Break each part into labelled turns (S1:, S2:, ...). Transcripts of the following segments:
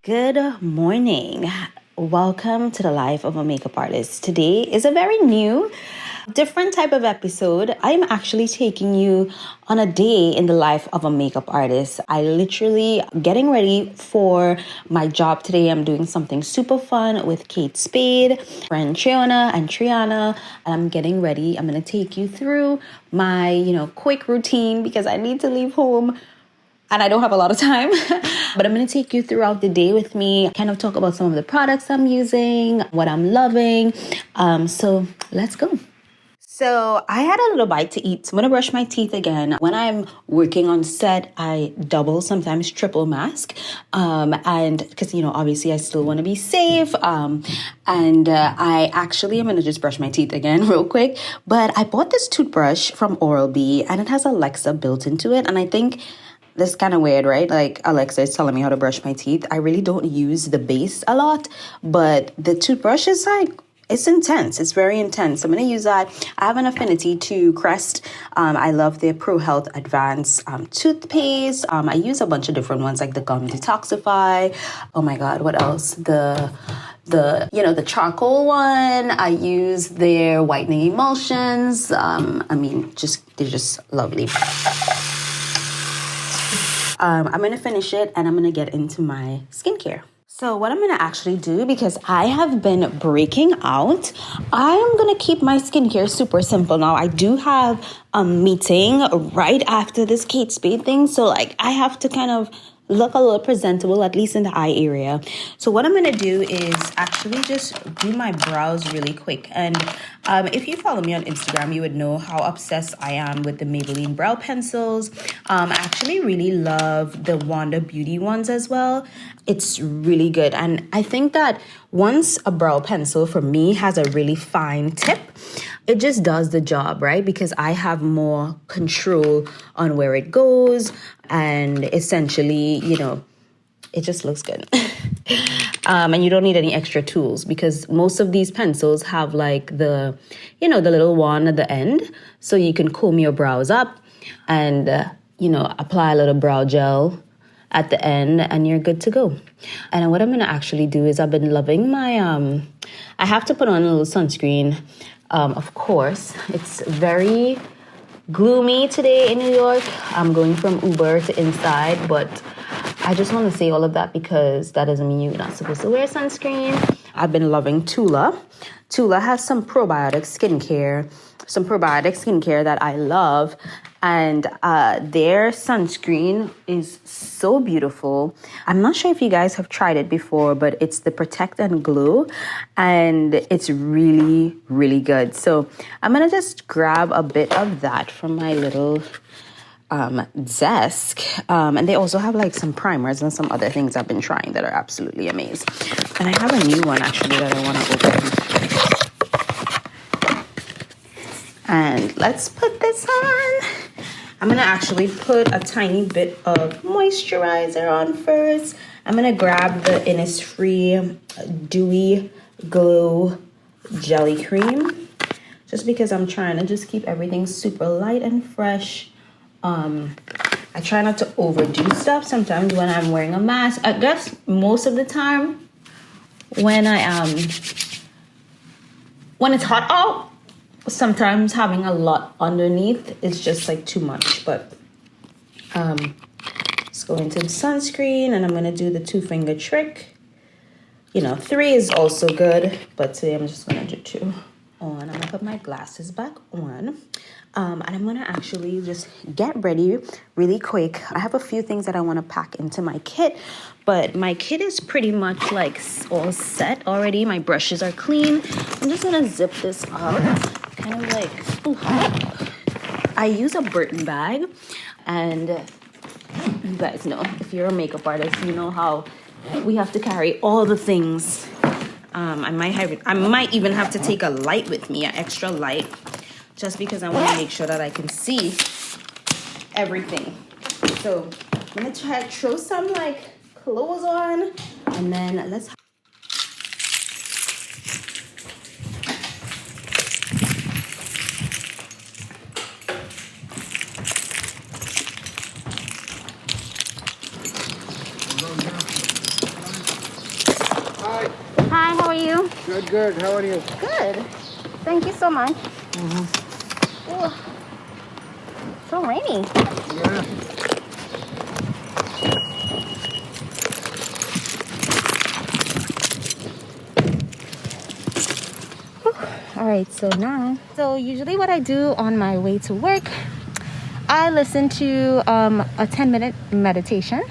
S1: Good morning. Welcome to the life of a makeup artist. Today is a very new, different type of episode. I'm actually taking you on a day in the life of a makeup artist. I literally getting ready for my job today. I'm doing something super fun with Kate Spade, friend Triana and Triana, and I'm getting ready. I'm going to take you through my, quick routine because I need to leave home and I don't have a lot of time, but I'm going to take you throughout the day with me, kind of talk about some of the products I'm using, what I'm loving. So let's go. So I had a little bite to eat. So I'm going to brush my teeth again. When I'm working on set, I double, sometimes triple mask. And because, obviously I still want to be safe. I actually am going to just brush my teeth again real quick. But I bought this toothbrush from Oral-B and it has Alexa built into it. And I think this is kind of weird, right? Like Alexa is telling me how to brush my teeth. I really don't use the base a lot, but the toothbrush is it's intense. It's very intense. I'm going to use that. I have an affinity to Crest. I love their Pro Health Advanced toothpaste. I use a bunch of different ones like the Gum Detoxify. Oh my God, what else? The charcoal one. I use their whitening emulsions. They're just lovely. I'm going to finish it and I'm going to get into my skincare. So what I'm going to actually do, because I have been breaking out, I am going to keep my skincare super simple. Now, I do have a meeting right after this Kate Spade thing. So I have to kind of look a little presentable, at least in the eye area. So what I'm going to do is actually just do my brows really quick. And if you follow me on Instagram, you would know how obsessed I am with the Maybelline brow pencils. I actually really love the Wanda Beauty ones as well. It's really good. And I think that once a brow pencil for me has a really fine tip, it just does the job, right? Because I have more control on where it goes. And essentially, it just looks good. And you don't need any extra tools because most of these pencils have the little wand at the end. So you can comb your brows up and, apply a little brow gel at the end and you're good to go. And what I'm going to actually do is I've been loving my, I have to put on a little sunscreen. Of course, it's very gloomy today in New York. I'm going from Uber to inside, but I just want to say all of that because that doesn't mean you're not supposed to wear sunscreen. I've been loving Tula. Tula has some probiotic skincare that I love. And their sunscreen is so beautiful. I'm not sure if you guys have tried it before, but it's the Protect and Glow. And it's really, really good. So I'm going to just grab a bit of that from my little desk. And they also have some primers and some other things I've been trying that are absolutely amazing. And I have a new one actually that I want to open. And let's put this on. I'm going to actually put a tiny bit of moisturizer on first. I'm going to grab the Innisfree Dewy Glow Jelly Cream. Just because I'm trying to just keep everything super light and fresh. I try not to overdo stuff sometimes when I'm wearing a mask. I guess most of the time when when it's hot out, sometimes having a lot underneath is just too much. But let's go into the sunscreen and I'm going to do the 2-finger trick. 3 is also good, but today I'm just going to do 2 on. I'm going to put my glasses back on. And I'm going to actually just get ready really quick. I have a few things that I want to pack into my kit, but my kit is pretty much all set already. My brushes are clean. I'm just going to zip this up. Kind of I use a Burton bag, and you guys know, if you're a makeup artist, you know how we have to carry all the things. I might even have to take a light with me, an extra light, just because I want to make sure that I can see everything. So I'm gonna try to throw some clothes on, and then let's. you?
S2: Good, good. How are you?
S1: Good. Thank you so much. Ooh, so rainy.
S2: Yeah.
S1: All right, so usually what I do on my way to work, I listen to a 10-minute meditation.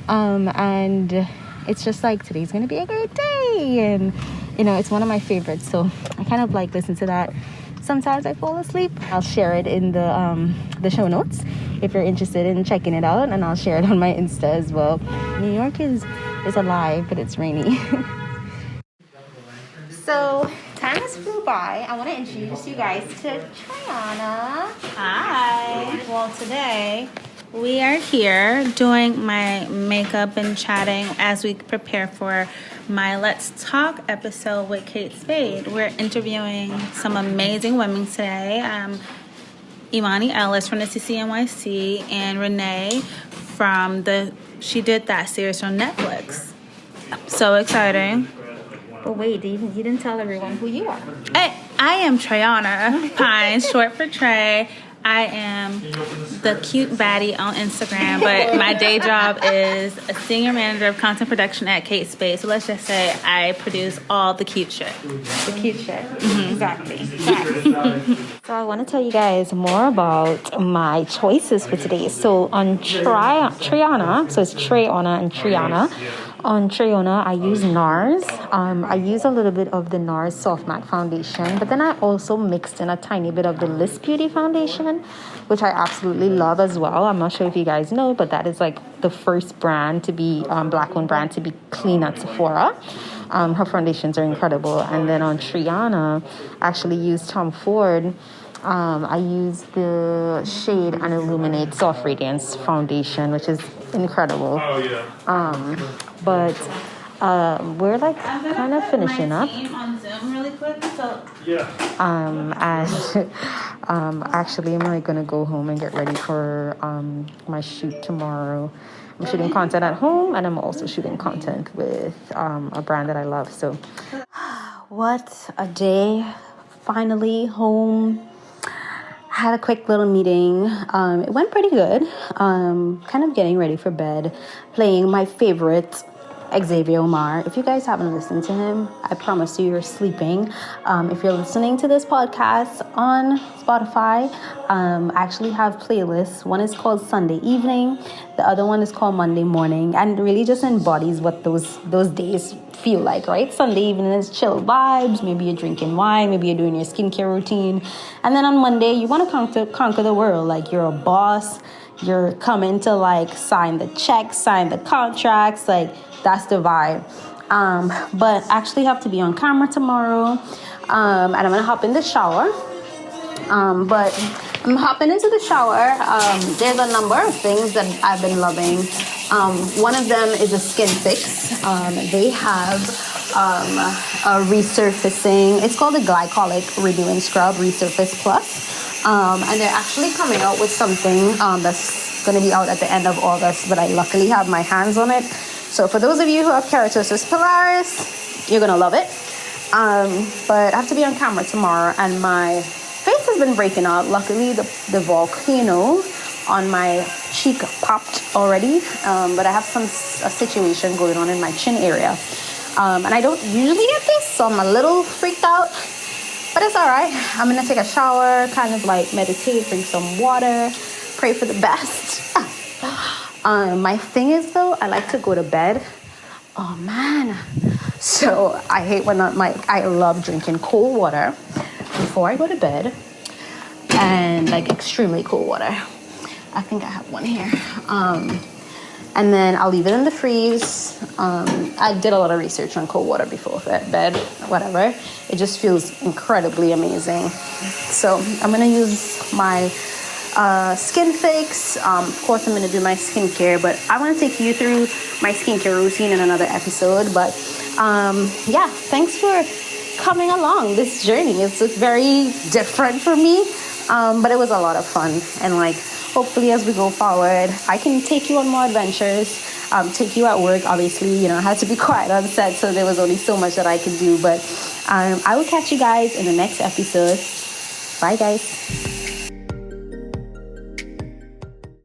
S1: And it's just like, today's gonna be a great day, and it's one of my favorites, so I kind of like listen to that. Sometimes I fall asleep. I'll share it in the show notes if you're interested in checking it out, and I'll share it on my Insta as well. New York is alive, but it's rainy. So time has flew by. I want to introduce you guys to Triana.
S3: Hi. Well, today we are here doing my makeup and chatting as we prepare for my Let's Talk episode with Kate Spade. We're interviewing some amazing women today. Imani Ellis from the CCNYC and Renee she did that series on Netflix. So exciting.
S1: But wait, you didn't tell everyone who you are.
S3: I am Triana Pine, short for Trey. I am the cute baddie on Instagram, but my day job is a senior manager of content production at Kate Spade. So let's just say I produce all the cute shit.
S1: The cute shit.
S3: Mm-hmm.
S1: Exactly. So I want to tell you guys more about my choices for today. So on Triana, so it's Trayana and Triana. On Triana, I use NARS. I use a little bit of the NARS Soft Matte Foundation, but then I also mixed in a tiny bit of the Liss Beauty Foundation, which I absolutely love as well. I'm not sure if you guys know, but that is like the first brand to be, black-owned brand to be clean at Sephora. Her foundations are incredible. And then on Triana, I actually used Tom Ford. I use the Shade and Illuminate Soft Radiance Foundation, which is incredible.
S4: Oh, yeah.
S1: But we're like kind of finishing up.
S3: On Zoom really quick, so
S4: Yeah.
S1: And actually, I'm like gonna go home and get ready for my shoot tomorrow. I'm shooting content at home, and I'm also shooting content with a brand that I love. So, what a day! Finally home. Had a quick little meeting. It went pretty good. Kind of getting ready for bed, playing my favorite Xavier Omar. If you guys haven't listened to him, I promise you're sleeping. If you're listening to this podcast on Spotify, I actually have playlists. One is called Sunday Evening. The other one is called Monday Morning, and really just embodies what those days feel like, right? Sunday evening is chill vibes. Maybe you're drinking wine. Maybe you're doing your skincare routine. And then on Monday, you want to conquer the world. Like, you're a boss. You're coming to like sign the checks, sign the contracts. Like, that's the vibe. But I actually have to be on camera tomorrow. And I'm going to hop in the shower. But I'm hopping into the shower. There's a number of things that I've been loving. One of them is a skin fix. They have a resurfacing. It's called the Glycolic Renewing Scrub Resurface Plus. And they're actually coming out with something that's going to be out at the end of August. But I luckily have my hands on it. So for those of you who have keratosis pilaris, you're going to love it. But I have to be on camera tomorrow, and my face has been breaking out. Luckily, the volcano on my cheek popped already, but I have a situation going on in my chin area. And I don't usually get this, so I'm a little freaked out, but it's all right. I'm going to take a shower, kind of like meditate, drink some water, pray for the best. My thing is, though, I like to go to bed. Oh, man. So I hate when I love drinking cold water before I go to bed, and like extremely cold water. I think I have one here. And then I'll leave it in the freeze. I did a lot of research on cold water before bed, whatever. It just feels incredibly amazing. So I'm gonna use my skin fix. Of course, I'm gonna do my skincare, but I want to take you through my skincare routine in another episode. But yeah, thanks for coming along this journey. It's very different for me, but it was a lot of fun. And like, hopefully as we go forward, I can take you on more adventures. take you at work. Obviously, I had to be quiet on set, so there was only so much that I could do. But I will catch you guys in the next episode. Bye, guys.